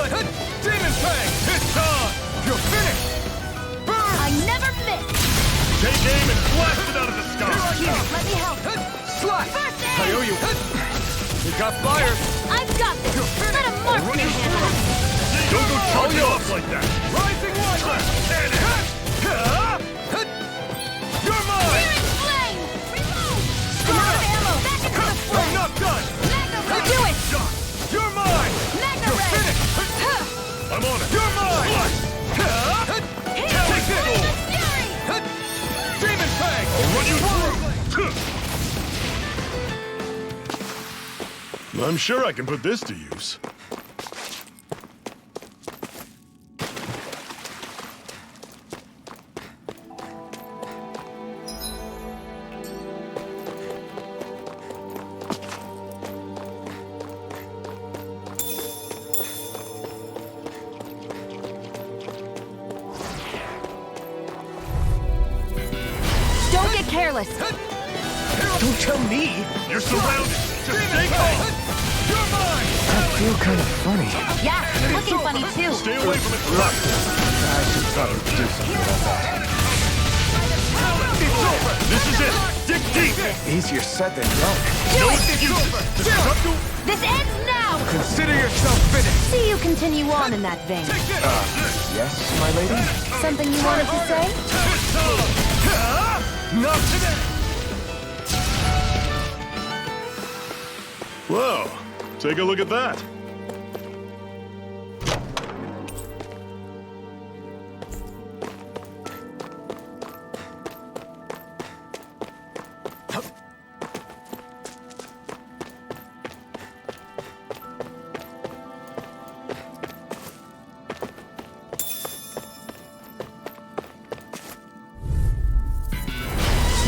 flame! Demon Fang! It's on! You're finished! Burn! I never miss! Take aim and blast it out of the sky! Here, let me help. Slash! First I aid! owe you! We got fire! I've got this! Let a marksman handle it! Don't go charging off like that! Rising Wiper! Cannon! You're mine! Searing flame! Reload! I'm out of ammo! Back into the I'm flame! not done! Magna Ray! Do it! You're mine! Magna You're Ray! finished! I'm on it! You're mine! Here! Take this! Flame of fury! Demon Fang! I'll run you through! I'm sure I can put this to use. Don't get careless! Don't tell me! You're surrounded! Just stay calm! You're mine! I feel kind of funny. Yeah, looking funny too! Stay away from it! I should probably do something about that. It's over! This is it! Dig deep! Easier said than done. No excuses! Just up to... This ends now! Consider yourself finished! See you continue on in that vein. Take this! Yes, my lady? Something you wanted to say? Not today! Whoa! Take a look at that!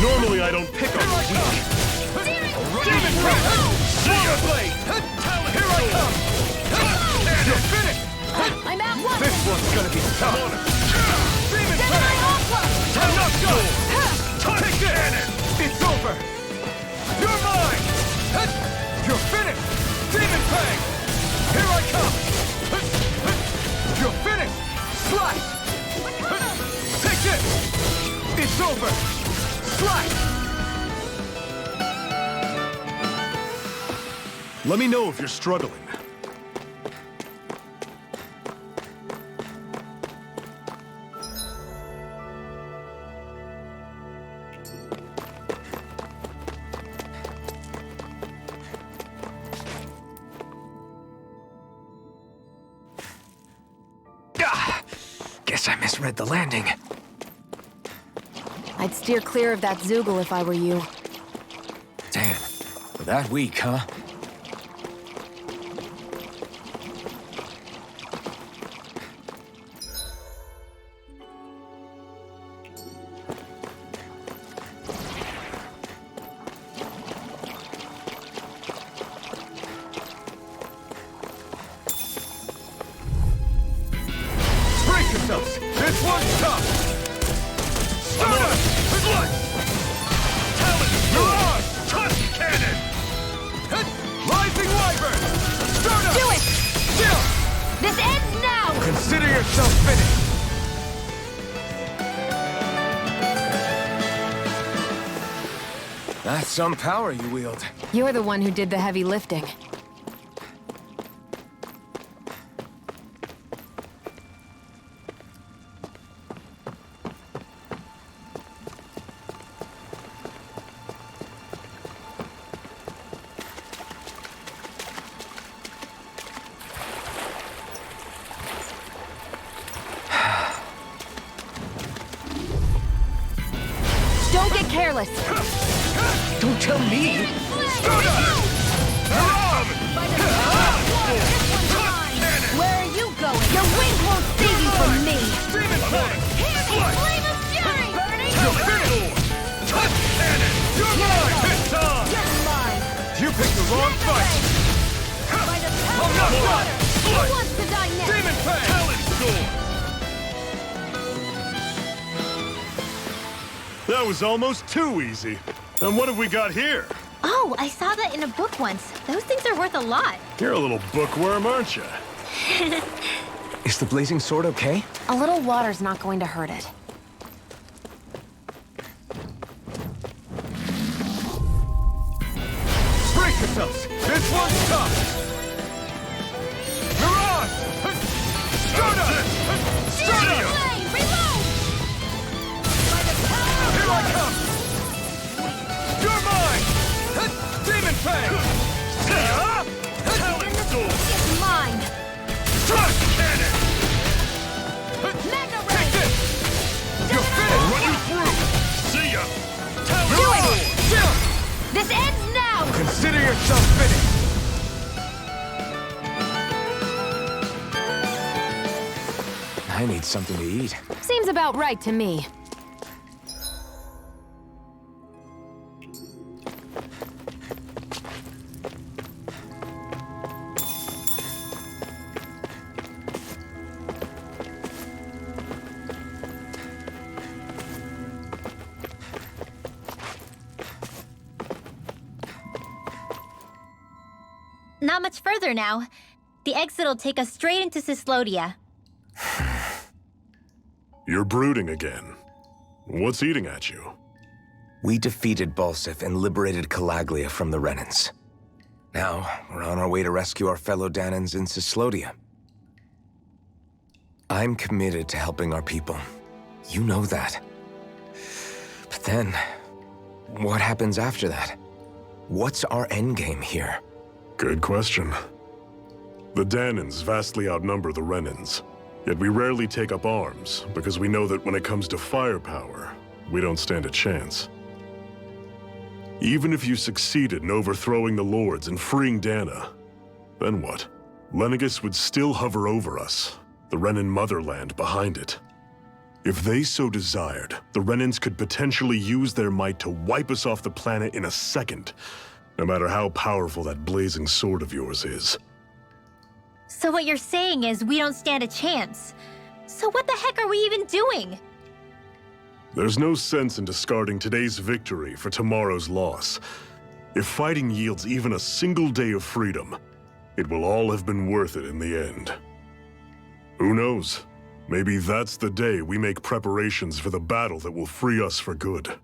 Normally I don't pick on the weak. Demon Fang! Fire Blade! Here I come! You're finished! I'm at one! This one's gonna be tough! Demon Gemini Fang! Aqua! I'm not done! Take this! It's over! You're mine! You're finished! Demon Fang! Here I come! You're finished! Slice! Take this! It's over! Slice! Let me know if you're struggling. Guess I misread the landing. I'd steer clear of that Zoogle if I were you. Damn. That weak, huh? Brace yourselves! This one's tough! Stunner! Slut! Talon! You're on! Tusk cannon! Rising Wyvern! Stunner! Do it! Still! This ends now! Consider yourself finished! That's some power you wield. You're the one who did the heavy lifting. Don't get careless! Don't tell me! Where are you going? Your wings won't save you from me! Demon Fang! Hear me! Flame of fury! Burning! You're finished! Tusk cannon! You're mine! It's on! You're mine! You picked the wrong fight! By the power I'm not of done! water! Who wants to die next? Demon Fang! Talon sword! That was almost too easy. And what have we got here? Oh, I saw that in a book once. Those things are worth a lot. You're a little bookworm, aren't you? Is the blazing sword okay? A little water's not going to hurt it. Brace yourselves! This one's tough! Mirage! Stunner! Stunner! Flame, reload! By the power of Here I light! come! You're mine! Demon Fang! Talon Sword! It's mine! Thrust Cannon! Mega Take Ray! this! You're finished! Run you through! See ya! Talon Do it! Sword! This ends now! Consider yourself finished! I need something to eat. Seems about right to me. Not much further now. The exit'll take us straight into Cyslodia. You're brooding again. What's eating at you? We defeated Balsif and liberated Calaglia from the Renans. Now, we're on our way to rescue our fellow Danans in Cyslodia. I'm committed to helping our people. You know that. But then, what happens after that? What's our endgame here? Good question. The Danans vastly outnumber the Renans, yet we rarely take up arms because we know that when it comes to firepower, we don't stand a chance. Even if you succeeded in overthrowing the Lords and freeing Dana, then what? Lenegis would still hover over us, the Renan motherland behind it. If they so desired, the Renans could potentially use their might to wipe us off the planet in a second, no matter how powerful that blazing sword of yours is. So what you're saying is we don't stand a chance. So what the heck are we even doing? There's no sense in discarding today's victory for tomorrow's loss. If fighting yields even a single day of freedom, it will all have been worth it in the end. Who knows? Maybe that's the day we make preparations for the battle that will free us for good.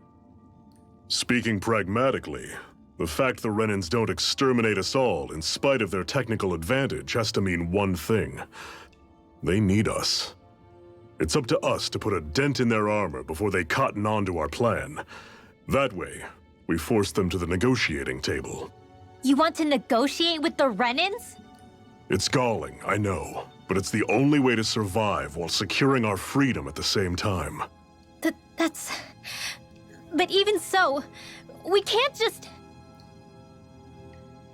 Speaking pragmatically, the fact the Renans don't exterminate us all in spite of their technical advantage has to mean one thing. They need us. It's up to us to put a dent in their armor before they cotton on to our plan. That way, we force them to the negotiating table. You want to negotiate with the Renans? It's galling, I know, but it's the only way to survive while securing our freedom at the same time. That's... But even so, we can't just...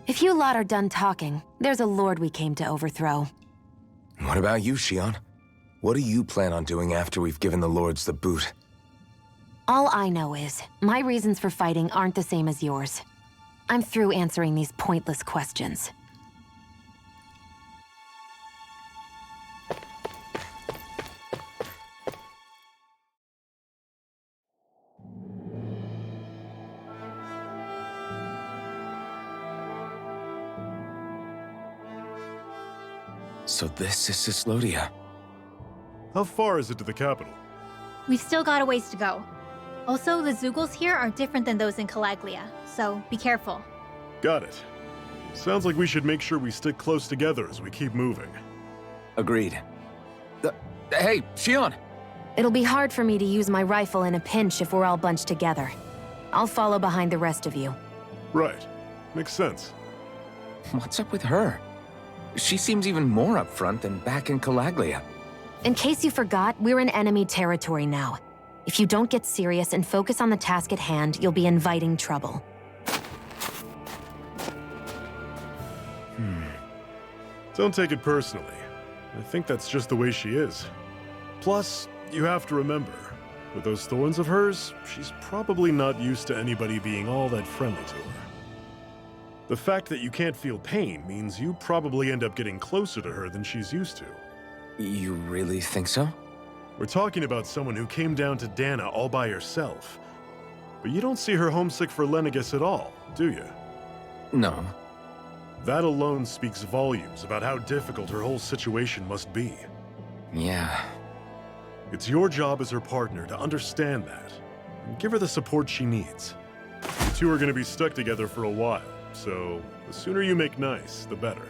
If you lot are done talking, there's a lord we came to overthrow. What about you, Shion? What do you plan on doing after we've given the Lords the boot? All I know is, my reasons for fighting aren't the same as yours. I'm through answering these pointless questions. So this is Cyslodia. How far is it to the capital? We've still got a ways to go. Also, the Zeugles here are different than those in Calaglia, so be careful. Got it. Sounds like we should make sure we stick close together as we keep moving. Agreed. Hey, Shion! It'll be hard for me to use my rifle in a pinch if we're all bunched together. I'll follow behind the rest of you. Right. Makes sense. What's up with her? She seems even more upfront than back in Calaglia. In case you forgot, we're in enemy territory now. If you don't get serious and focus on the task at hand, you'll be inviting trouble. Don't take it personally. I think that's just the way she is. Plus, you have to remember, with those thorns of hers, she's probably not used to anybody being all that friendly to her. The fact that you can't feel pain means you probably end up getting closer to her than she's used to. You really think so? We're talking about someone who came down to Dana all by herself. But you don't see her homesick for Lenegis at all, do you? No. That alone speaks volumes about how difficult her whole situation must be. Yeah. It's your job as her partner to understand that, and give her the support she needs. You two are gonna be stuck together for a while, so the sooner you make nice, the better.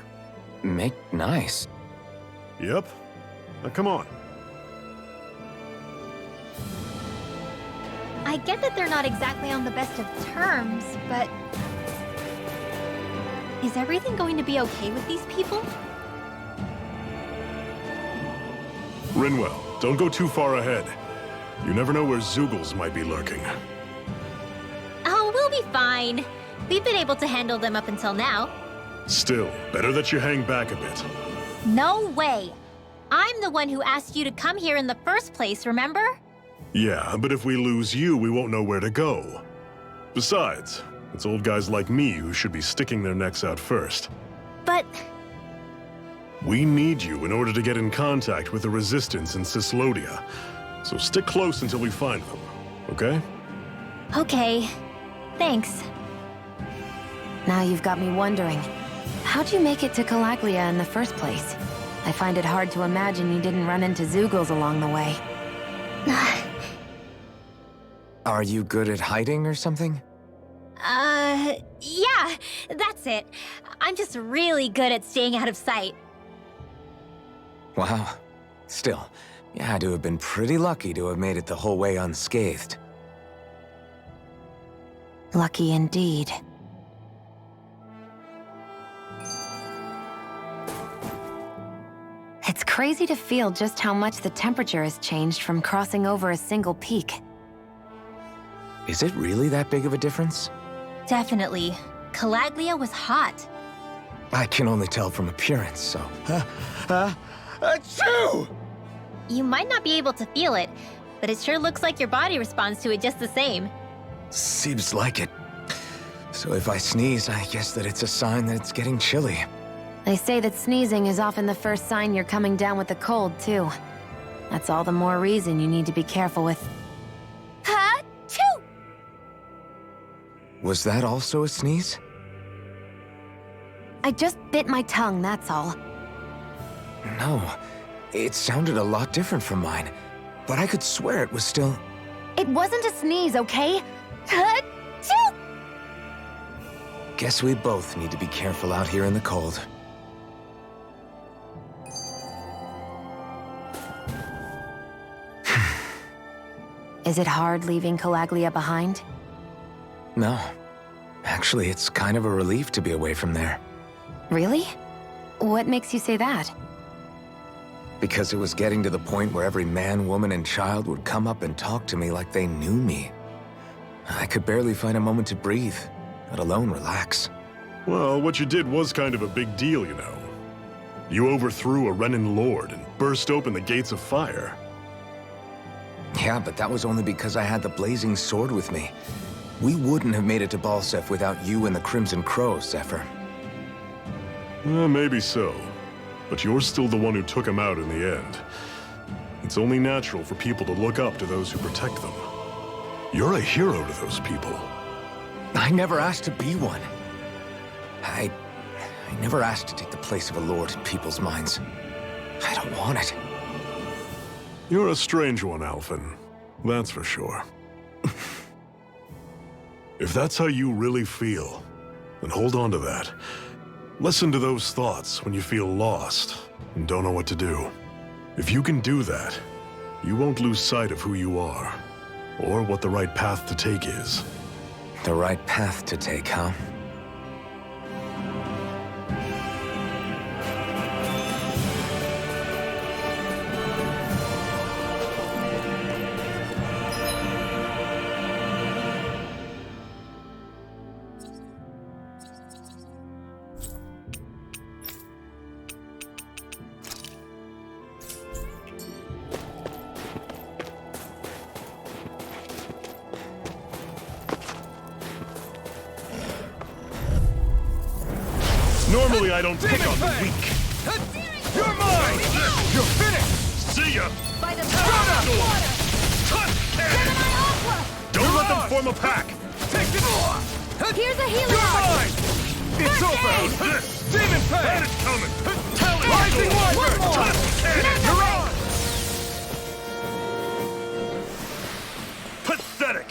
Make nice? Yep. Now come on. I get that they're not exactly on the best of terms, but... is everything going to be okay with these people? Rinwell, don't go too far ahead. You never know where Zeugles might be lurking. Oh, we'll be fine. We've been able to handle them up until now. Still, better that you hang back a bit. No way! I'm the one who asked you to come here in the first place, remember? Yeah, but if we lose you, we won't know where to go. Besides, it's old guys like me who should be sticking their necks out first. But... We need you in order to get in contact with the Resistance in Cislodia. So stick close until we find them, okay? okay. Thanks. Now you've got me wondering, how'd you make it to Calaglia in the first place? I find it hard to imagine you didn't run into Zeugles along the way. Are you good at hiding or something? Yeah, that's it. I'm just really good at staying out of sight. Wow. Still, you had to have been pretty lucky to have made it the whole way unscathed. Lucky indeed. It's crazy to feel just how much the temperature has changed from crossing over a single peak. Is it really that big of a difference? Definitely. Calaglia was hot. I can only tell from appearance, so... Achoo! You might not be able to feel it, but it sure looks like your body responds to it just the same. Seems like it. So if I sneeze, I guess that it's a sign that it's getting chilly. They say that sneezing is often the first sign you're coming down with the cold, too. That's all the more reason you need to be careful with... Ha-choo! Was that also a sneeze? I just bit my tongue, that's all. No. It sounded a lot different from mine, but I could swear it was still... It wasn't a sneeze, okay? Ha-choo! Guess we both need to be careful out here in the cold. Is it hard leaving Calaglia behind? No. Actually, it's kind of a relief to be away from there. Really? What makes you say that? Because it was getting to the point where every man, woman, and child would come up and talk to me like they knew me. I could barely find a moment to breathe, let alone relax. Well, what you did was kind of a big deal, you know. You overthrew a Renan lord and burst open the gates of fire. Yeah, but that was only because I had the blazing sword with me. We wouldn't have made it to Balseph without you and the Crimson Crows, Zephyr. Maybe so. But you're still the one who took him out in the end. It's only natural for people to look up to those who protect them. You're a hero to those people. I never asked to be one. I never asked to take the place of a lord in people's minds. I don't want it. You're a strange one, Alphen. That's for sure. If that's how you really feel, then hold on to that. Listen to those thoughts when you feel lost and don't know what to do. If you can do that, you won't lose sight of who you are, or what the right path to take is. The right path to take, huh? Normally I don't pick on the weak. You're mine! You're finished! See ya! By the Don't let them form a pack! Take this! Here's a healing You're art! mine! It's over! Demon Fang! That is coming! Rising Wyvern! You're on! Pathetic!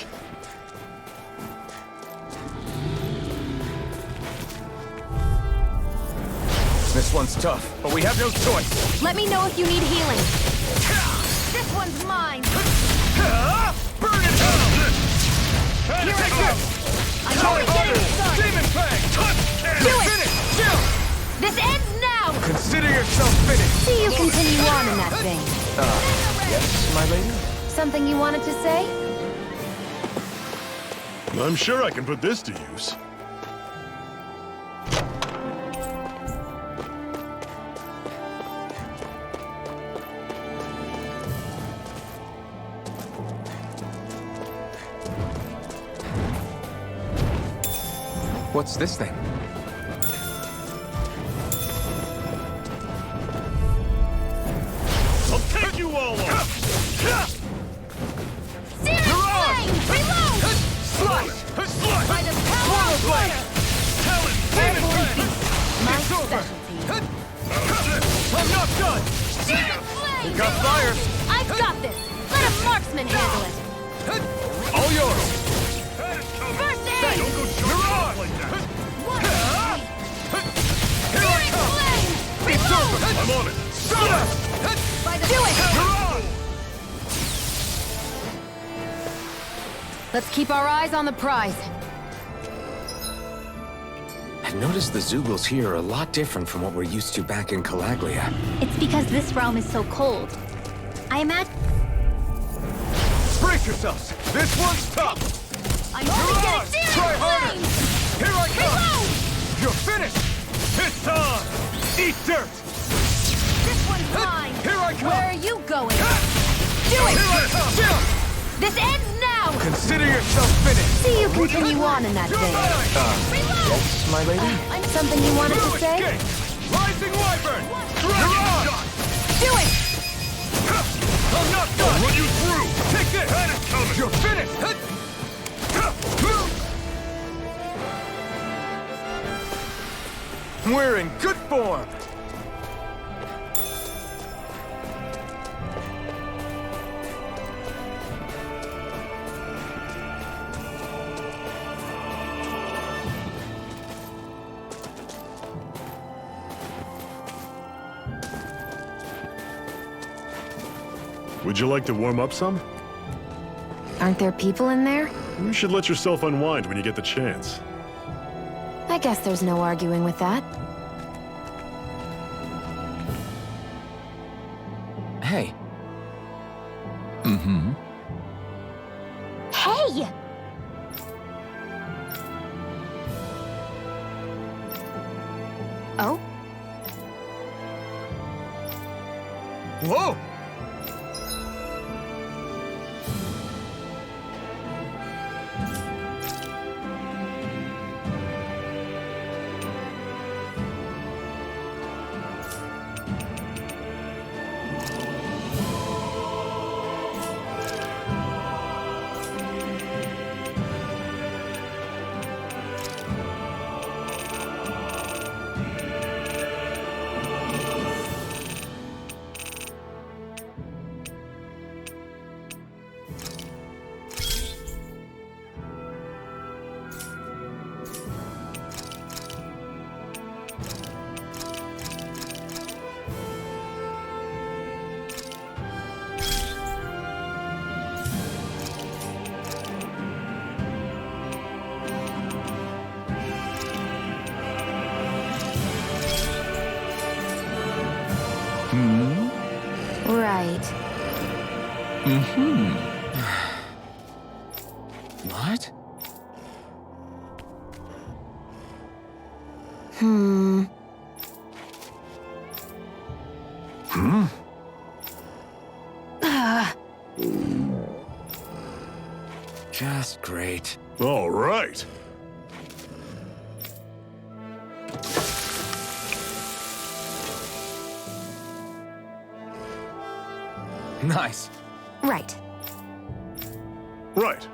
This one's tough, but we have no choice. Let me know if you need healing. This one's mine. Burn it down! Here I go. I'm Try only getting harder! started. Demon Fang! Do it! Finish! Chill! This ends now! Consider yourself finished! See you continue on in that vein. Yes, my lady? Something you wanted to say? I'm sure I can put this to use. What's this thing? I'll take you all on! Searing flame! Reload! Slash! By the power of fire! Talon! Carefully beat. My It's over. specialty. I'm not done! Searing flame! We got fire! I've got this! Let a marksman handle it! All yours! First aid! Don't go You're charging on! off like that! Here I Searing come! flame! It's Reload! over! I'm on it! By the You're do it! on! Let's keep our eyes on the prize. I've noticed the Zeugles here are a lot different from what we're used to back in Calaglia. It's because this realm is so cold. I imagine Brace yourselves! This one's tough! I'm You're only on! getting searing Try harder! flames! Here I come! Reload! You're finished! It's on! Eat dirt! This one's mine! Here I come! Where are you going? Do Here it! I come! Chill! This ends now! Consider yourself finished! See you continue on in that You're vein. mine! Reload! Yes, my lady? Something you wanted You to say? escape! Rising Wyvern! You're on! Do it! I'm not done! Run you through! Take this! That is coming! You're finished! We're in good form! Would you like to warm up some? Aren't there people in there? You should let yourself unwind when you get the chance. I guess there's no arguing with that. Hey. Hey! Oh? Whoa! Right. What? Just great. All right. Nice. Right. Right.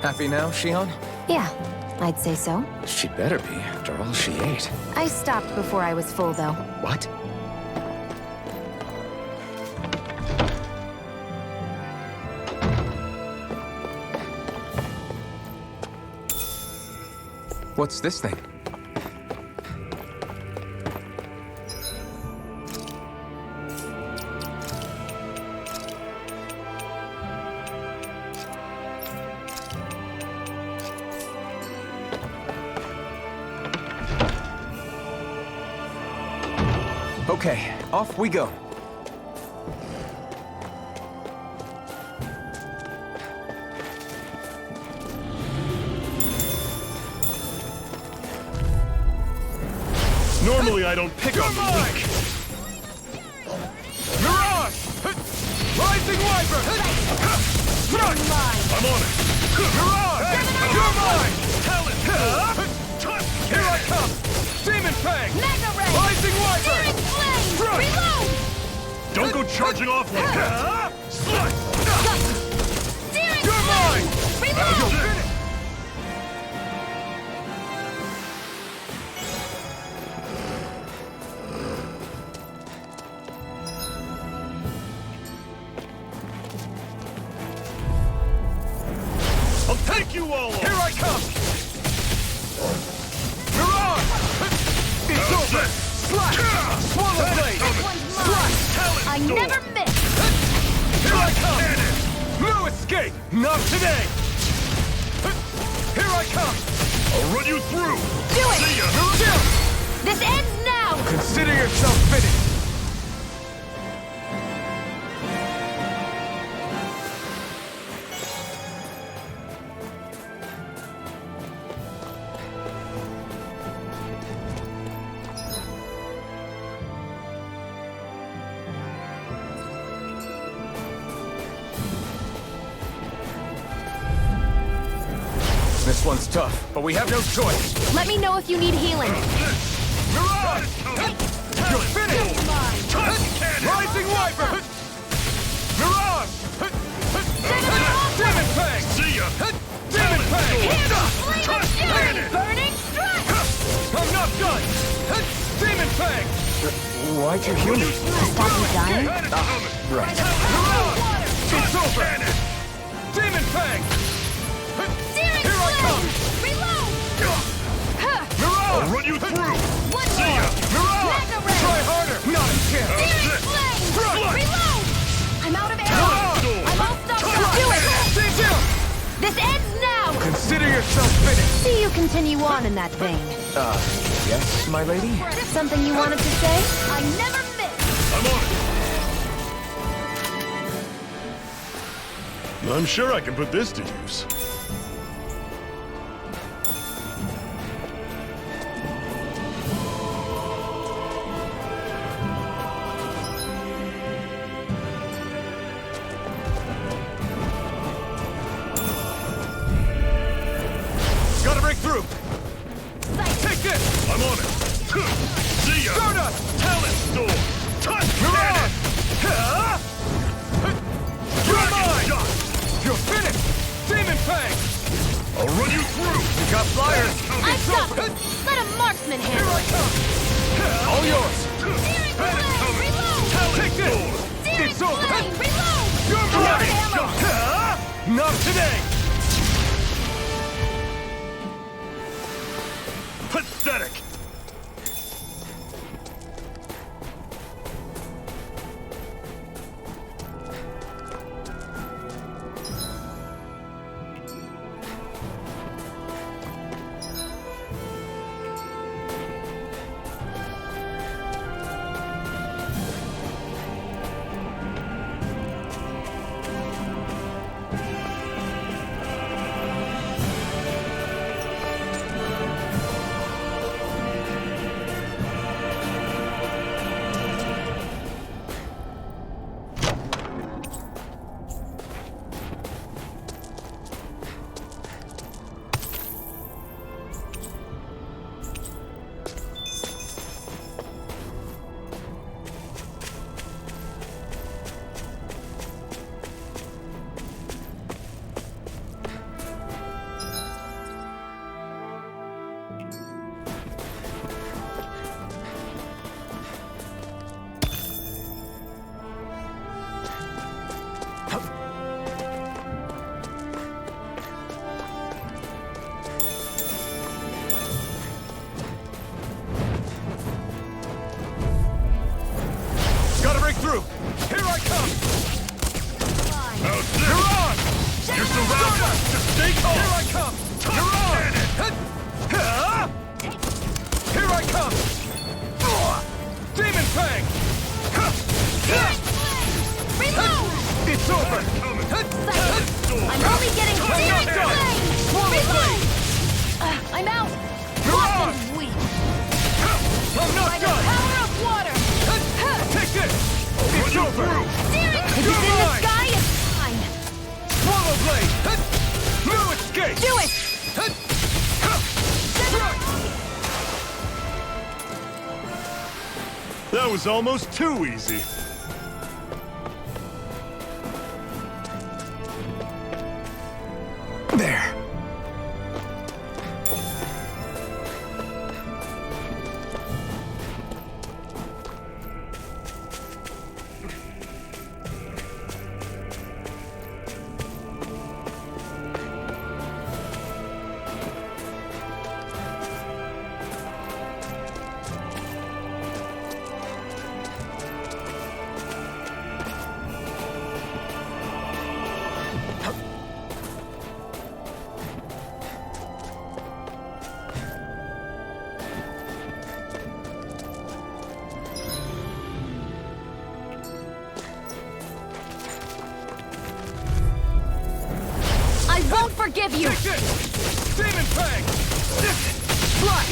Happy now, Shion? Yeah, I'd say so. She better be, after all she ate. I stopped before I was full, though. What? What's this thing? Okay, off we go. Normally I don't pick on the weak. Mirage! Rising Wyvern! Thrust! I'm on it. Mirage! You're mine! Here I come! Demon Fang! Mega Ray! Rising Wyvern! Searing Flame! Thrust! Reload! Don't go charging off like that. Slice! Searing You're mine! Reload! I'll take you all on. Here I come! Mirage! It's over! Slash! Swallow Blade! Slash! I never miss! Here I come! No escape! Not today! Here I come! I'll run you through. Do it! See ya. Chill! This ends now! Consider yourself finished! This one's tough, but we have no choice. Let me know if you need healing. Mirage! You're finished! Rising Wyvern! Mirage! Demon Fang! See ya. Demon Fang! Burning Strike! I'm not done! Demon Fang! Why'd you heal me? Stop me dying? Right. Mirage! It's over! Demon Fang! Searing Here I come! Flame! Reload! Mirage! I'll run you through. One See more! ya. Mirage! Mega Ray! Try harder! Not a chance! Searing Flame! Thrust! Reload! I'm out of arrows! Mirage! I'm all stuck up! Do it! Stay still! This ends now! Consider yourself finished! See you continue on in that vein. Yes, my lady? Something you wanted to say? I never miss! I'm on it. I'm sure I can put this to use. Gotta break through! Take this! I'm on it. See ya. Stardust! Talent Storm. Touch Mirage! cannon. You're mine! You're finished! Demon Fang! I'll run you through. You got flyers! I got this! Let a marksman Here handle I it! come! All yours! Searing Flame! Reload! Take this! Searing It's over! Flame! Reload! You're I'm out of mine! ammo! Not today! Pathetic. Take off! Here I come! You're on! Here I come! Demon Fang! Reload! It's over! I'm only getting Demon Flame! Reload! I'm out! You're on! Weak! I'm not By the done! power of water! Take this! It's over! If it's in You're the mine! sky, it's fine! Swallow Blade! No escape! Do it! That was almost too easy. There. I won't forgive you! Take this! Demon Fang! Fly!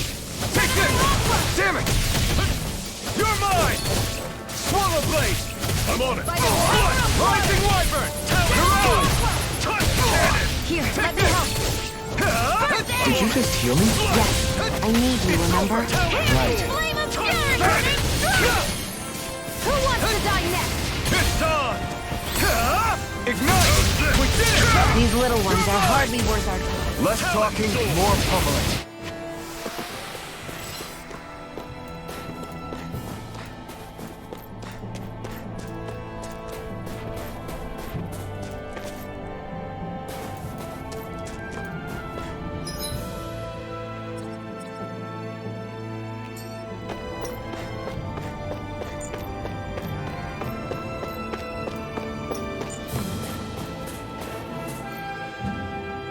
Take this! Damn it! You're mine! Swallow Blade! I'm on it! Rising Wyvern! You're on! Here, let me help! Did you just heal me? Yes, I need you, remember? Right. Flame of Fury! Who wants to die next? It's on! Ignite! We did it! These little ones are hardly worth our time. Less talking, more pummeling.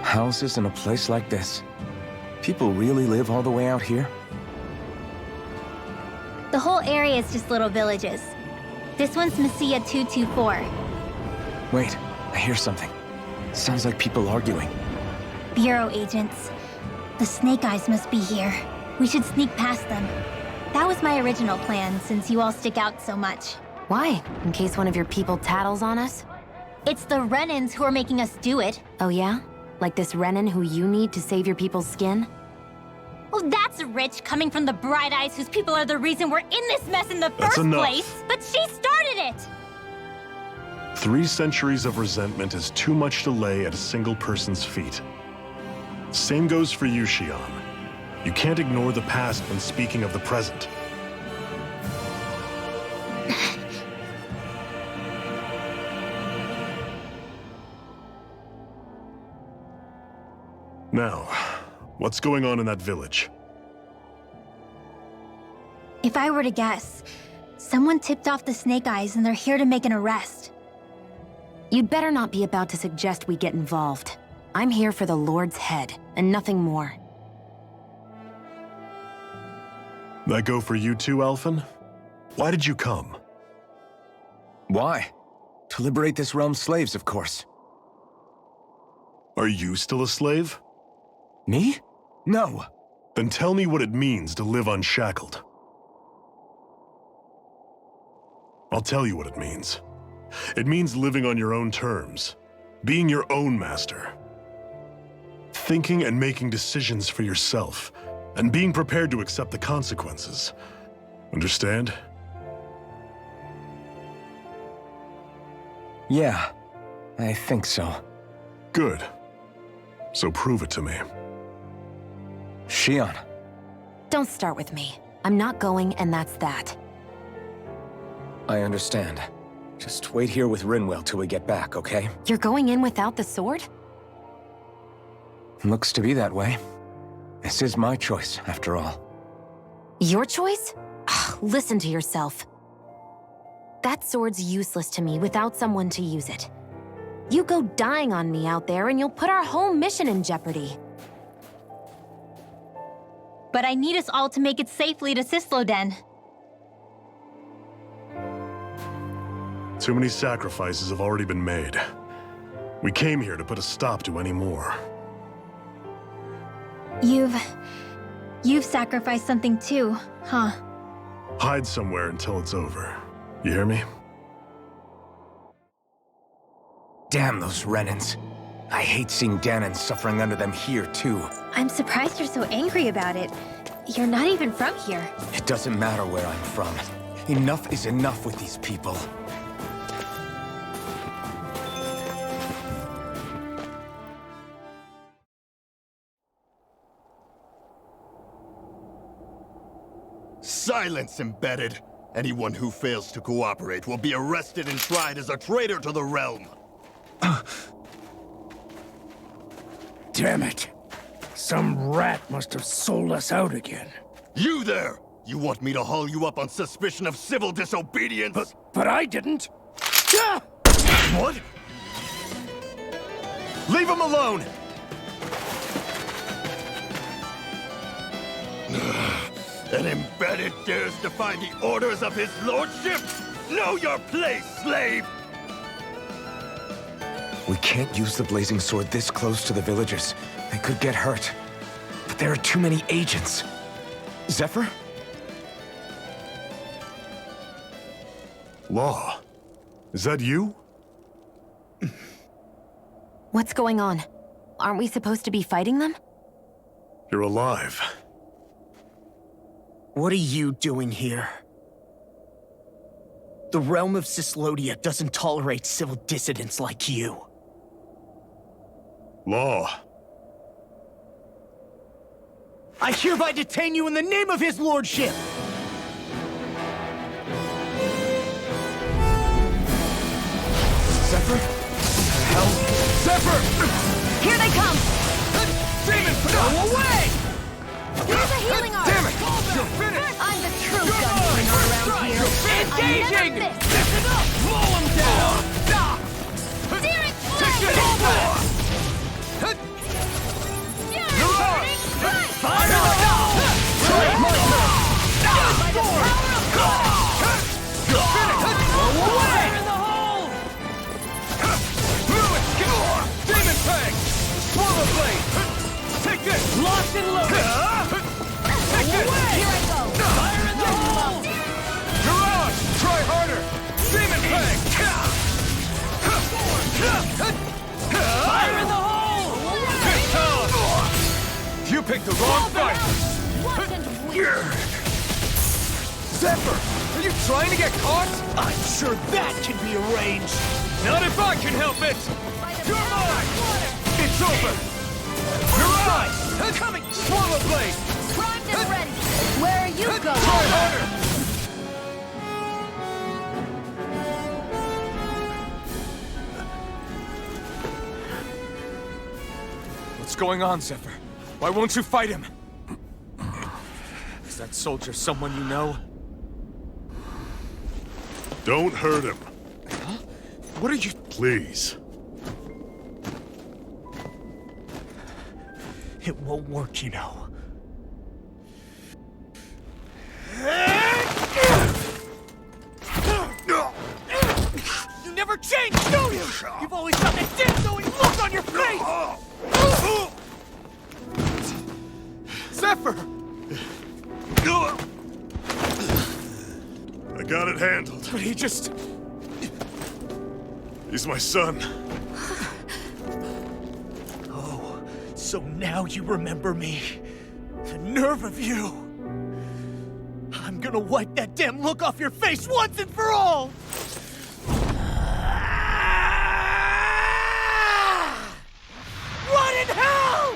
Houses in a place like this. People really live all the way out here? The whole area is just little villages. This one's Messiah 224. Wait, I hear something. Sounds like people arguing. Bureau agents. The Snake Eyes must be here. We should sneak past them. That was my original plan, since you all stick out so much. Why? In case one of your people tattles on us? It's the Renans who are making us do it. Oh yeah? Like this Renan who you need to save your people's skin? Oh, that's rich, coming from the Bright Eyes whose people are the reason we're in this mess in the That's first enough. place. But she started it! 3 centuries of resentment is too much to lay at a single person's feet. Same goes for you, Xion. You can't ignore the past when speaking of the present. Now, what's going on in that village? If I were to guess, someone tipped off the Snake Eyes and they're here to make an arrest. You'd better not be about to suggest we get involved. I'm here for the Lord's head, and nothing more. That go for you too, Alphen? Why did you come? Why? To liberate this realm's slaves, of course. Are you still a slave? Me? No. Then tell me what it means to live unshackled. I'll tell you what it means. It means living on your own terms, being your own master. Thinking and making decisions for yourself, and being prepared to accept the consequences. Understand? Yeah, I think so. Good. So prove it to me. Xion. Don't start with me. I'm not going, and that's that. I understand. Just wait here with Rinwell till we get back, okay? You're going in without the sword? Looks to be that way. This is my choice, after all. Your choice? Ugh, listen to yourself. That sword's useless to me without someone to use it. You go dying on me out there and you'll put our whole mission in jeopardy. But I need us all to make it safely to Sisloden. Too many sacrifices have already been made. We came here to put a stop to any more. You've sacrificed something too, huh? Hide somewhere until it's over. You hear me? Damn those Renans. I hate seeing Danon suffering under them here, too. I'm surprised you're so angry about it. You're not even from here. It doesn't matter where I'm from. Enough is enough with these people. Silence, Embedded! Anyone who fails to cooperate will be arrested and tried as a traitor to the realm. Damn it. Some rat must have sold us out again. You there! You want me to haul you up on suspicion of civil disobedience? But I didn't. Ah! What? Leave him alone! An Embedded dares defy the orders of his lordship? Know your place, slave! We can't use the blazing sword this close to the villagers. They could get hurt. But there are too many agents. Zephyr? Law, is that you? What's going on? Aren't we supposed to be fighting them? You're alive. What are you doing here? The realm of Sislodia doesn't tolerate civil dissidents like you. Law. I hereby detain you in the name of his lordship! Zephyr? Hell? Zephyr! Here they come! Demon, go away! Here's a healing art! Damn it! You're finished! I'm the true You're gunfighter mine! around here! Engaging! I never miss. Listen up! Blow him down! Derek, Take play! this! You're on! Fire in the hole! By the power of God! You're finished! Blow away! In the hole! Through it! Demon Fang! Swallow Blade! Take this! Locked and loaded! Take this! Here I go! Fire in the hole! You're on! Try harder! Demon Fang! Fire in the hole! Good time! You picked the wrong fight! Zephyr! Are you trying to get caught? I'm sure that can be arranged! Not if I can help it! You're mine! It's over! You're on! Coming! Swallow Blade! Primed and ready! Where are you going? Try harder! What's going on, Zephyr? Why won't you fight him? Is that soldier someone you know? Don't hurt him, Huh? What are you... please. It won't work, you know. You never change, do you? You've always got that dead-knowing look on your face! Zephyr! I got it handled. But he just... He's my son. Oh, so now you remember me. The nerve of you! I'm gonna wipe that damn look off your face once and for all! Run in hell!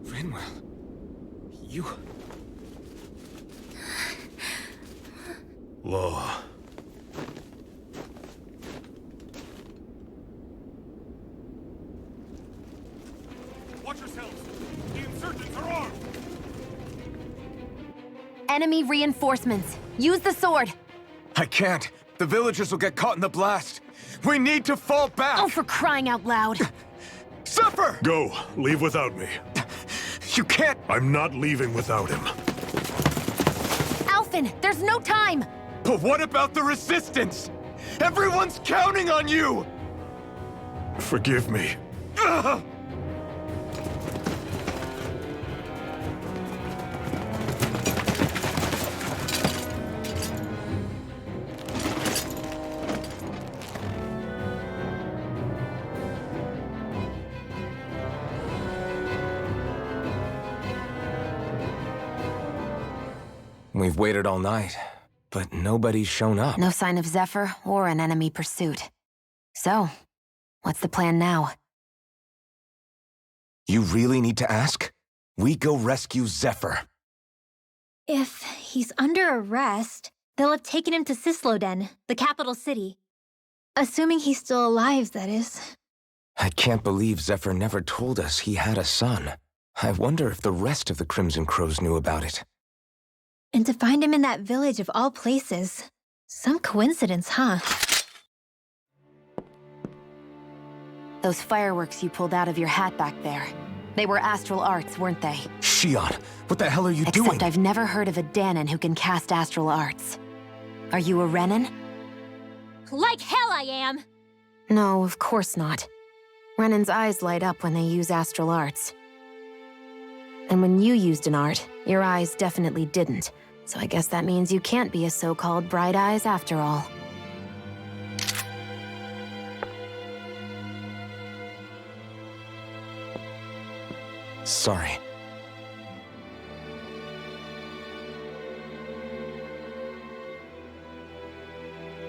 Rinwell. You... Law. Watch yourselves! The insurgents are armed! enemy reinforcements. Use the sword. I can't. The villagers will get caught in the blast. We need to fall back! Oh, for crying out loud. Zephyr! Go. Leave without me. You can't! I'm not leaving without him. Alphen, there's no time! But what about the resistance? Everyone's counting on you! Forgive me. Ugh! We've waited all night, but nobody's shown up. No sign of Zephyr or an enemy pursuit. So, what's the plan now? You really need to ask? We go rescue Zephyr. If he's under arrest, they'll have taken him to Cisloden, the capital city. Assuming he's still alive, that is. I can't believe Zephyr never told us he had a son. I wonder if the rest of the Crimson Crows knew about it. And to find him in that village of all places. Some coincidence, huh? Those fireworks you pulled out of your hat back there. They were astral arts, weren't they? Shion, what the hell are you doing? Except I've never heard of a Danon who can cast astral arts. Are you a Renan? Like hell I am! No, of course not. Renan's eyes light up when they use astral arts. And when you used an art, your eyes definitely didn't. So I guess that means you can't be a so-called bright eyes after all. Sorry.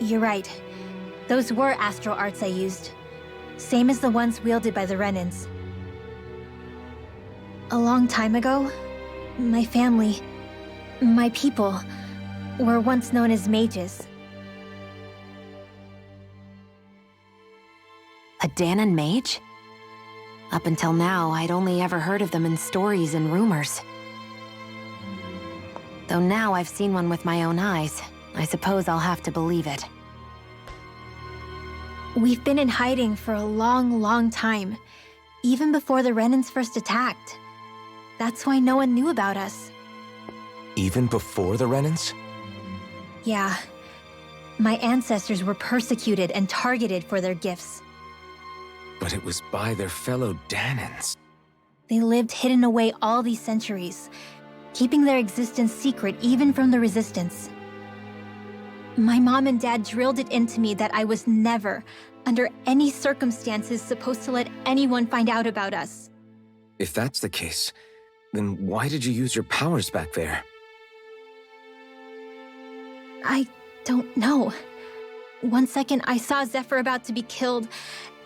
You're right. Those were astral arts I used. Same as the ones wielded by the Renans. A long time ago, my family, my people, were once known as mages. A Danon mage? Up until now, I'd only ever heard of them in stories and rumors. Though now I've seen one with my own eyes, I suppose I'll have to believe it. We've been in hiding for a long, long time, even before the Renans first attacked. That's why no one knew about us. Even before the Renans? Yeah. My ancestors were persecuted and targeted for their gifts. But it was by their fellow Danons. They lived hidden away all these centuries, keeping their existence secret even from the Resistance. My mom and dad drilled it into me that I was never, under any circumstances, supposed to let anyone find out about us. If that's the case, then why did you use your powers back there? I don't know. One second I saw Zephyr about to be killed,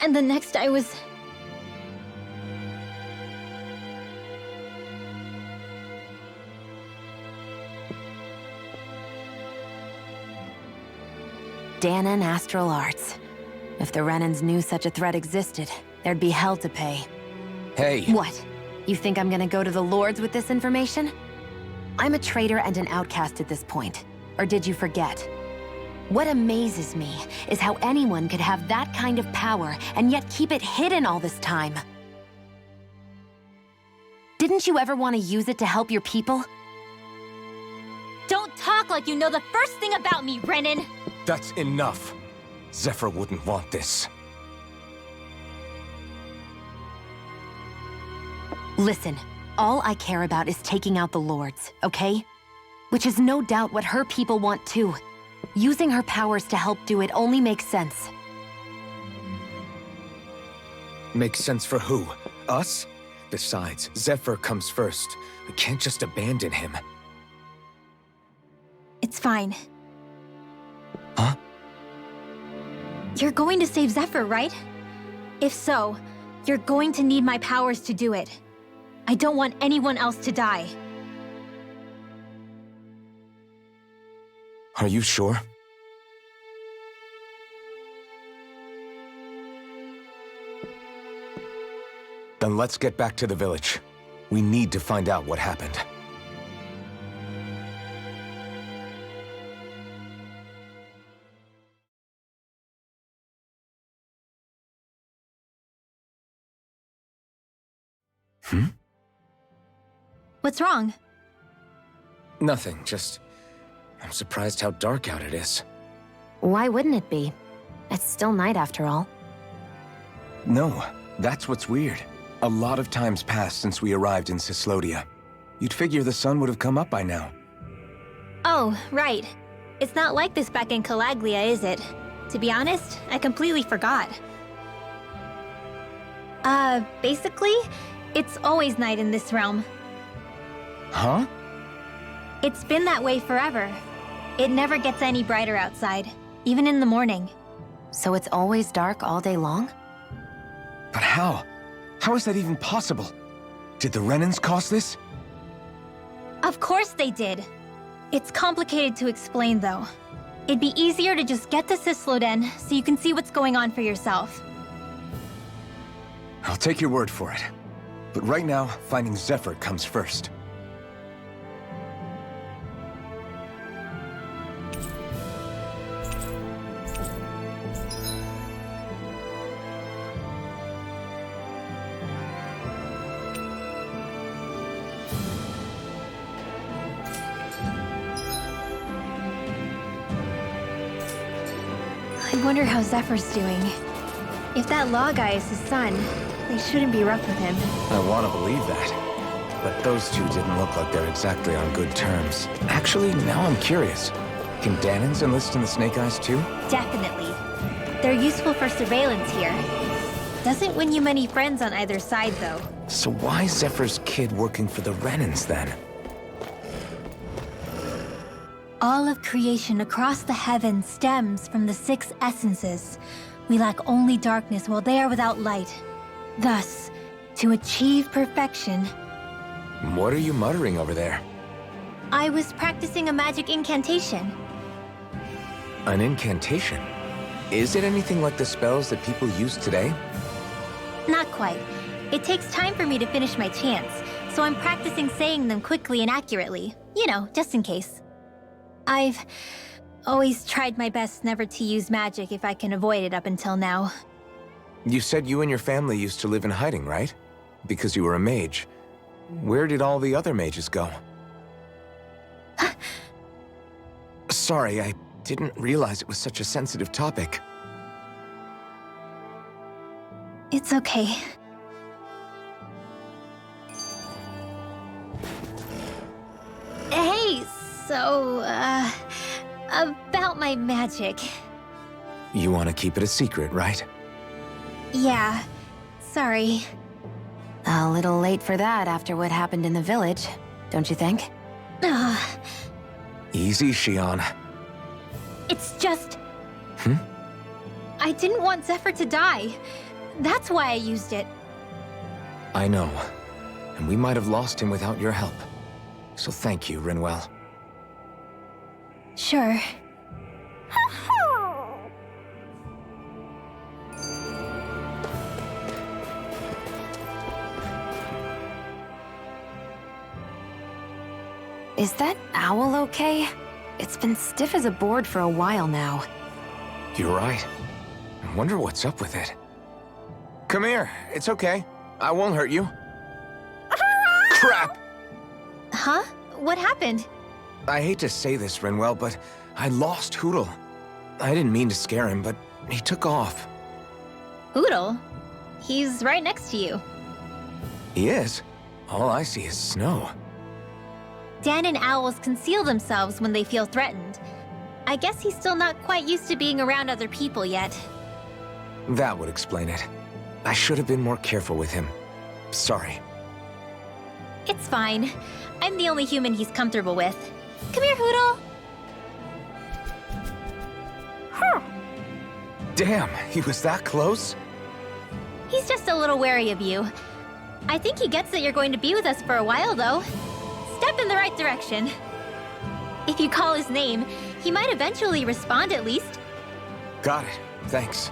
and the next I was... Danon astral arts. If the Renans knew such a threat existed, there'd be hell to pay. Hey! What? You think I'm gonna go to the Lords with this information? I'm a traitor and an outcast at this point. Or did you forget? What amazes me is how anyone could have that kind of power and yet keep it hidden all this time. Didn't you ever want to use it to help your people? Don't talk like you know the first thing about me, Renan! That's enough. Zephyr wouldn't want this. Listen, all I care about is taking out the Lords, okay? Which is no doubt what her people want too. Using her powers to help do it only makes sense. Makes sense for who? Us? Besides, Zephyr comes first. We can't just abandon him. It's fine. Huh? You're going to save Zephyr, right? If so, you're going to need my powers to do it. I don't want anyone else to die. Are you sure? Then let's get back to the village. We need to find out what happened. What's wrong? Nothing, just... I'm surprised how dark out it is. Why wouldn't it be? It's still night after all. No, that's what's weird. A lot of time's passed since we arrived in Cyslodia. You'd figure the sun would have come up by now. Oh, right. It's not like this back in Calaglia, is it? To be honest, I completely forgot. Basically, it's always night in this realm. Huh? It's been that way forever. It never gets any brighter outside, even in the morning. So it's always dark all day long? But how? How is that even possible? Did the Renans cause this? Of course they did. It's complicated to explain, though. It'd be easier to just get to Cysloden so you can see what's going on for yourself. I'll take your word for it. But right now, finding Zephyr comes first. I wonder how Zephyr's doing. If that law guy is his son, they shouldn't be rough with him. I want to believe that. But those two didn't look like they're exactly on good terms. Actually, now I'm curious. Can Danans enlist in the Snake Eyes too? Definitely. They're useful for surveillance here. Doesn't win you many friends on either side, though. So why Zephyr's kid working for the Renans then? All of creation across the heavens stems from the 6 essences. We lack only darkness while they are without light. Thus, to achieve perfection... What are you muttering over there? I was practicing a magic incantation. An incantation? Is it anything like the spells that people use today? Not quite. It takes time for me to finish my chants, so I'm practicing saying them quickly and accurately. You know, just in case. I've always tried my best never to use magic if I can avoid it up until now. You said you and your family used to live in hiding, right? Because you were a mage. Where did all the other mages go? Sorry, I didn't realize it was such a sensitive topic. It's okay. Hey, so, about my magic. You want to keep it a secret, right? Yeah, sorry. A little late for that after what happened in the village, don't you think? Easy, Shion. It's just... I didn't want Zephyr to die. That's why I used it. I know. And we might have lost him without your help. So thank you, Rinwell. Sure. Is that owl okay? It's been stiff as a board for a while now. You're right. I wonder what's up with it. Come here. It's okay. I won't hurt you. Crap! Huh? What happened? I hate to say this, Rinwell, but I lost Hootle. I didn't mean to scare him, but he took off. Hootle? He's right next to you. He is? All I see is snow. Dan and owls conceal themselves when they feel threatened. I guess he's still not quite used to being around other people yet. That would explain it. I should have been more careful with him. Sorry. It's fine. I'm the only human he's comfortable with. Come here, Hootle! Damn, he was that close? He's just a little wary of you. I think he gets that you're going to be with us for a while, though. Step in the right direction. If you call his name, he might eventually respond at least. Got it. Thanks.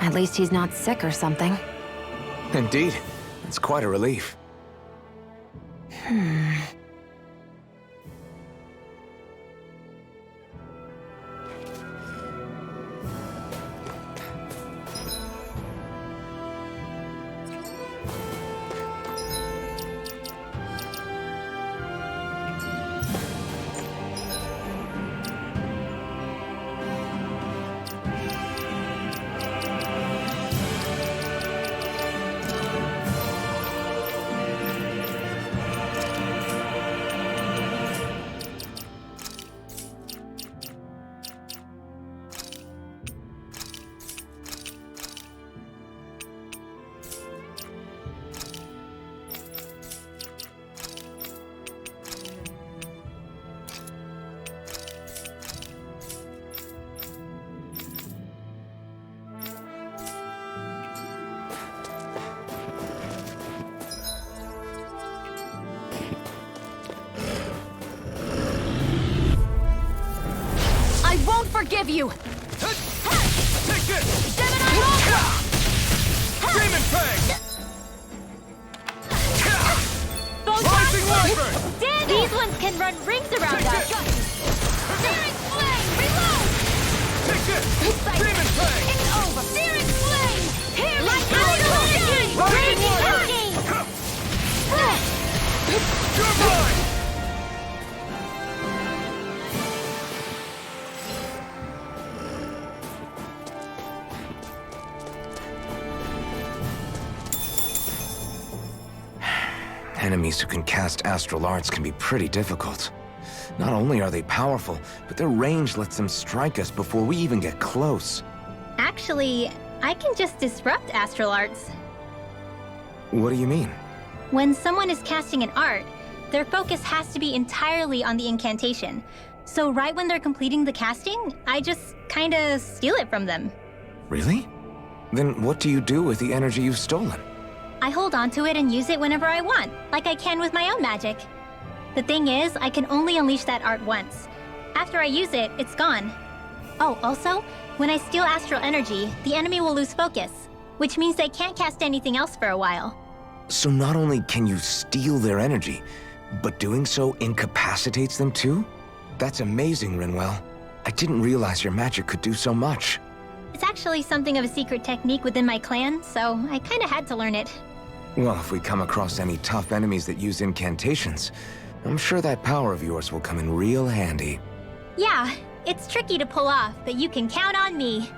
At least he's not sick or something. Indeed. It's quite a relief. forgive you! Take this! Gemini Ultra! Demon Fang! Photon Wyvern! Damn, these ones can run rings around Take us! it! Searing Flame! Reload! Take this! Demon Fang! It's over! Searing Flame! Here! Lightning Energy! Rising Raging Warrior! Hurricane! You're mine! Enemies who can cast astral arts can be pretty difficult. Not only are they powerful, but their range lets them strike us before we even get close. Actually, I can just disrupt astral arts. What do you mean? When someone is casting an art, their focus has to be entirely on the incantation. So right when they're completing the casting, I just kinda steal it from them. Really? Then what do you do with the energy you've stolen? I hold onto it and use it whenever I want, like I can with my own magic. The thing is, I can only unleash that art once. After I use it, it's gone. Oh, also, when I steal astral energy, the enemy will lose focus, which means they can't cast anything else for a while. So not only can you steal their energy, but doing so incapacitates them too? That's amazing, Rinwell. I didn't realize your magic could do so much. It's actually something of a secret technique within my clan, so I kinda had to learn it. Well, if we come across any tough enemies that use incantations, I'm sure that power of yours will come in real handy. Yeah, it's tricky to pull off, but you can count on me.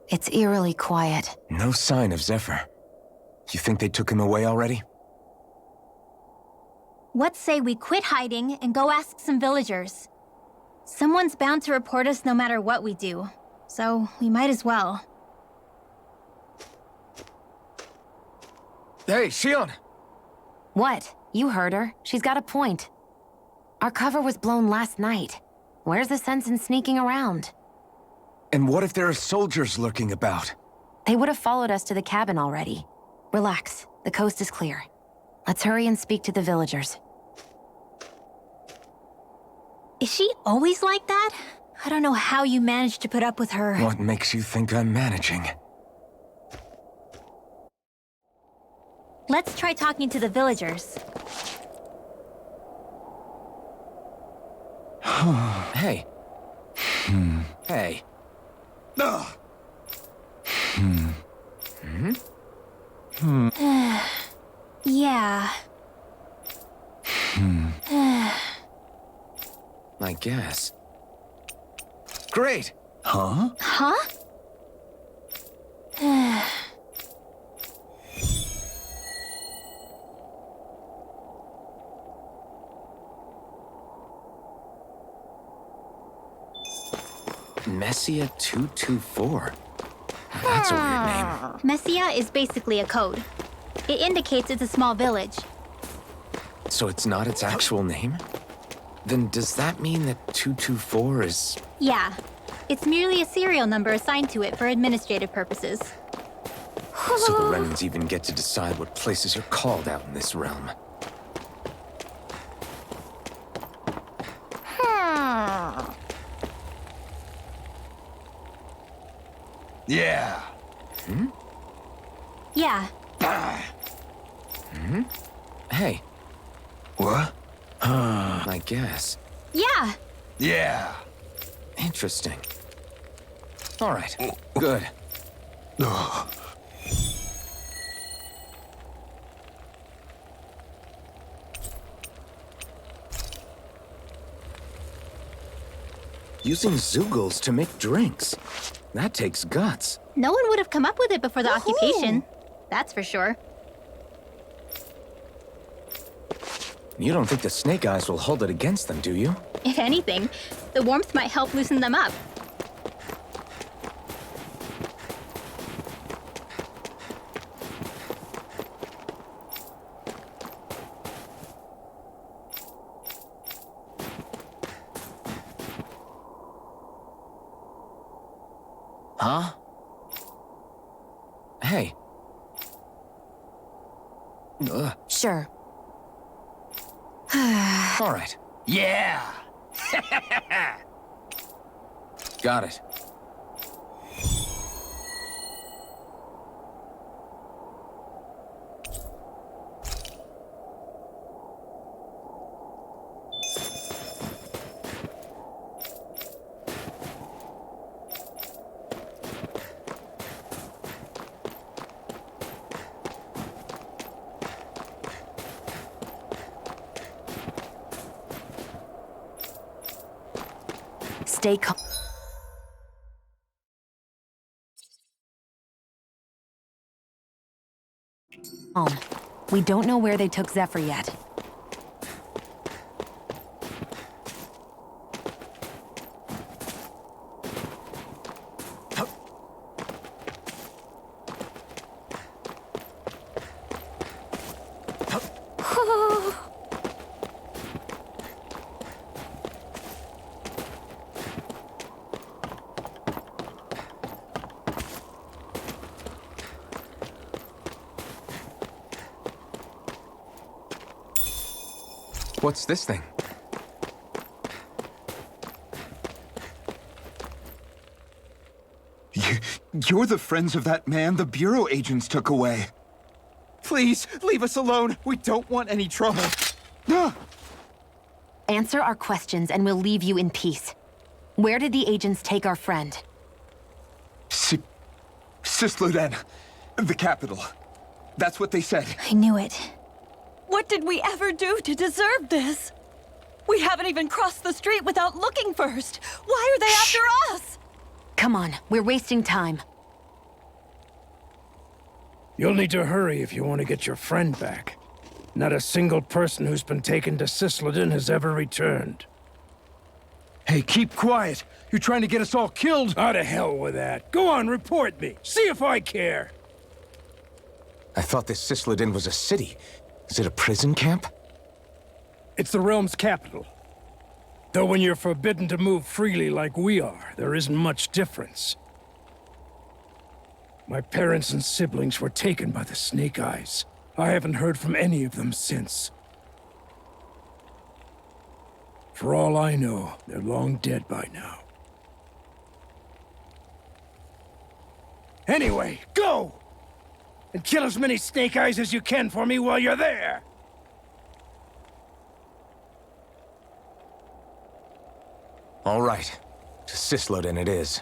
It's eerily quiet. No sign of Zephyr. You think they took him away already? What say we quit hiding and go ask some villagers? Someone's bound to report us no matter what we do, so we might as well. Hey, Shion! What? You heard her. She's got a point. Our cover was blown last night. Where's the sense in sneaking around? And what if there are soldiers lurking about? They would have followed us to the cabin already. Relax. The coast is clear. Let's hurry and speak to the villagers. Is she always like that? I don't know how you managed to put up with her. What makes you think I'm managing? Let's try talking to the villagers. Hey. Hey. Yeah. I guess. Great! Huh? Huh? Messia 224. That's a weird name. Messia is basically a code. It indicates it's a small village. So it's not its actual name? Then does that mean that 224 is... Yeah. It's merely a serial number assigned to it for administrative purposes. So the Renans even get to decide what places are called out in this realm. Yeah. Yeah. Hey, What? I guess. Yeah. Yeah. Interesting. All right, good. Using Zeugles to make drinks. That takes guts. No one would have come up with it before the occupation. That's for sure. You don't think the Snake Eyes will hold it against them, do you? If anything, the warmth might help loosen them up. Huh? Hey. Sure. All right. Yeah. Got it. Stay calm. We don't know where they took Zephyr yet. What's this thing? You're the friends of that man the Bureau agents took away. Please, leave us alone. We don't want any trouble. Answer our questions and we'll leave you in peace. Where did the agents take our friend? Sisluden, the capital. That's what they said. I knew it. What did we ever do to deserve this? We haven't even crossed the street without looking first. Why are they after us? Come on, we're wasting time. You'll need to hurry if you want to get your friend back. Not a single person who's been taken to Sisleden has ever returned. Hey, keep quiet. You're trying to get us all killed. Out of hell with that. Go on, report me. See if I care. I thought this Sisleden was a city. Is it a prison camp? It's the realm's capital. Though when you're forbidden to move freely like we are, there isn't much difference. My parents and siblings were taken by the Snake Eyes. I haven't heard from any of them since. For all I know, they're long dead by now. Anyway, go! And kill as many Snake Eyes as you can for me while you're there! All right. To Sisleden it is.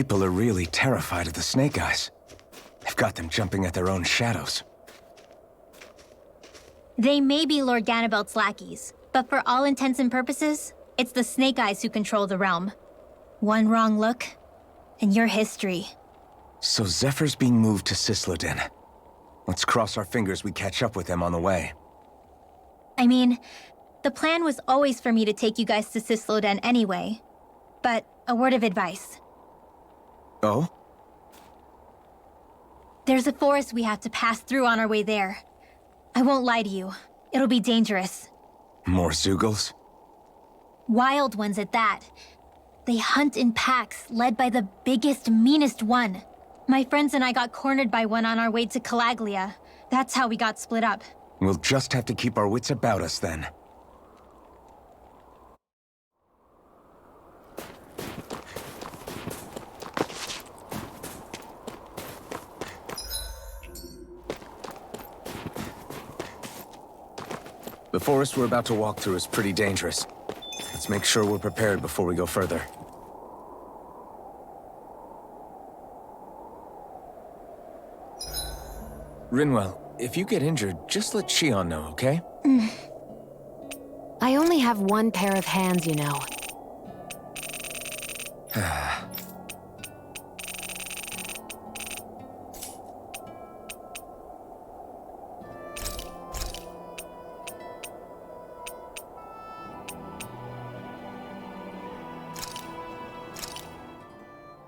people are really terrified of the Snake Eyes. They've got them jumping at their own shadows. They may be Lord Ganabelt's lackeys, but for all intents and purposes, it's the Snake Eyes who control the realm. One wrong look, and your history. So Zephyr's being moved to Cisloden. Let's cross our fingers we catch up with him on the way. I mean, the plan was always for me to take you guys to Cisloden anyway. But a word of advice. Oh? There's a forest we have to pass through on our way there. I won't lie to you. It'll be dangerous. More Zeugles? Wild ones at that. They hunt in packs, led by the biggest, meanest one. My friends and I got cornered by one on our way to Calaglia. That's how we got split up. We'll just have to keep our wits about us then. The forest we're about to walk through is pretty dangerous. Let's make sure we're prepared before we go further. Rinwell, if you get injured, just let Shion know, okay? I only have one pair of hands, you know.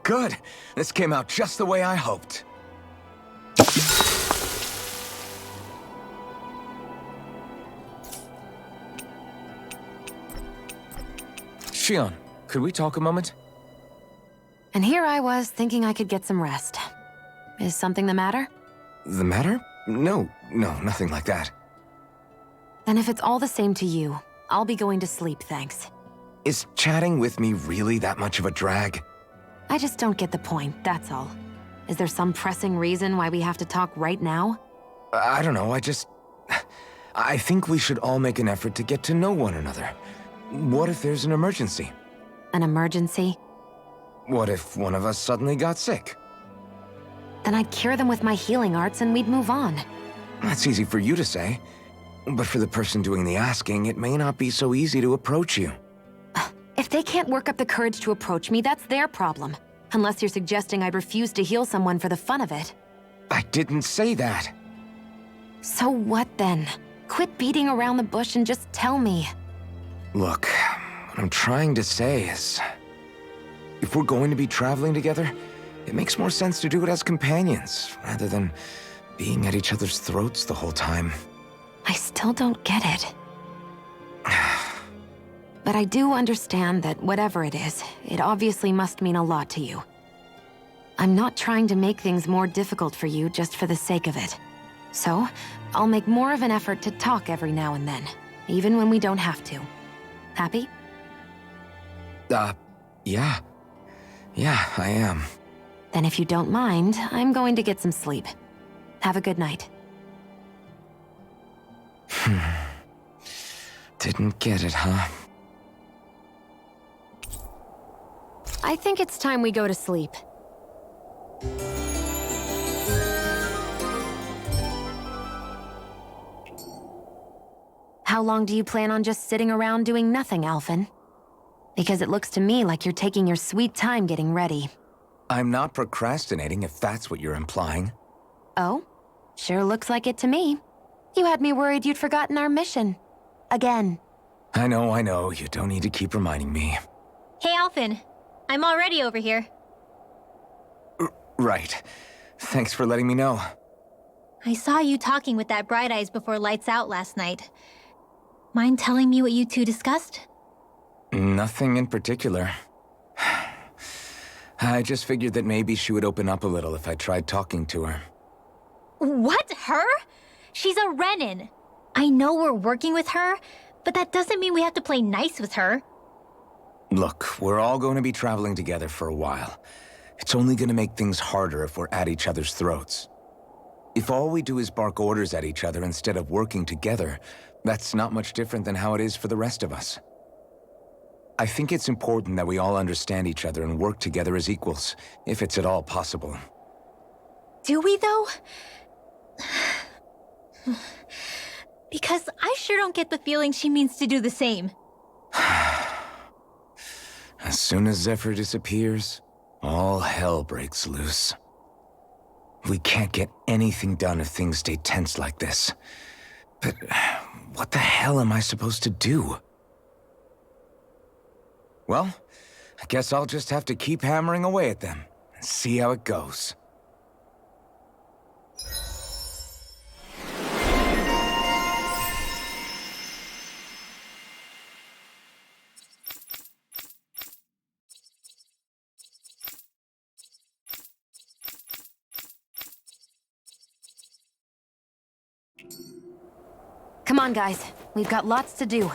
Good! This came out just the way I hoped. Shion, could we talk a moment? And here I was, thinking I could get some rest. Is something the matter? The matter? No, nothing like that. Then if it's all the same to you, I'll be going to sleep, thanks. Is chatting with me really that much of a drag? I just don't get the point, that's all. Is there some pressing reason why we have to talk right now? I don't know, I think we should all make an effort to get to know one another. What if there's an emergency? An emergency? What if one of us suddenly got sick? Then I'd cure them with my healing arts and we'd move on. That's easy for you to say. But for the person doing the asking, it may not be so easy to approach you. If they can't work up the courage to approach me, that's their problem. Unless you're suggesting I'd refuse to heal someone for the fun of it. I didn't say that. So what then? Quit beating around the bush and just tell me. Look, what I'm trying to say is... if we're going to be traveling together, it makes more sense to do it as companions, rather than being at each other's throats the whole time. I still don't get it. But I do understand that whatever it is, it obviously must mean a lot to you. I'm not trying to make things more difficult for you just for the sake of it. So, I'll make more of an effort to talk every now and then, even when we don't have to. Happy? Yeah. Yeah, I am. Then if you don't mind, I'm going to get some sleep. Have a good night. Didn't get it, huh? I think it's time we go to sleep. How long do you plan on just sitting around doing nothing, Alphen? Because it looks to me like you're taking your sweet time getting ready. I'm not procrastinating, if that's what you're implying. Oh? Sure looks like it to me. You had me worried you'd forgotten our mission. Again. I know. You don't need to keep reminding me. Hey, Alphen. I'm already over here. Right. Thanks for letting me know. I saw you talking with that Bright Eyes before lights out last night. Mind telling me what you two discussed? Nothing in particular. I just figured that maybe she would open up a little if I tried talking to her. What? Her? She's a Renin. I know we're working with her, but that doesn't mean we have to play nice with her. Look, we're all going to be traveling together for a while. It's only going to make things harder if we're at each other's throats. If all we do is bark orders at each other instead of working together, that's not much different than how it is for the rest of us. I think it's important that we all understand each other and work together as equals, if it's at all possible. Do we, though? Because I sure don't get the feeling she means to do the same. As soon as Zephyr disappears, all hell breaks loose. We can't get anything done if things stay tense like this. But what the hell am I supposed to do? Well, I guess I'll just have to keep hammering away at them and see how it goes. Come on, guys. We've got lots to do.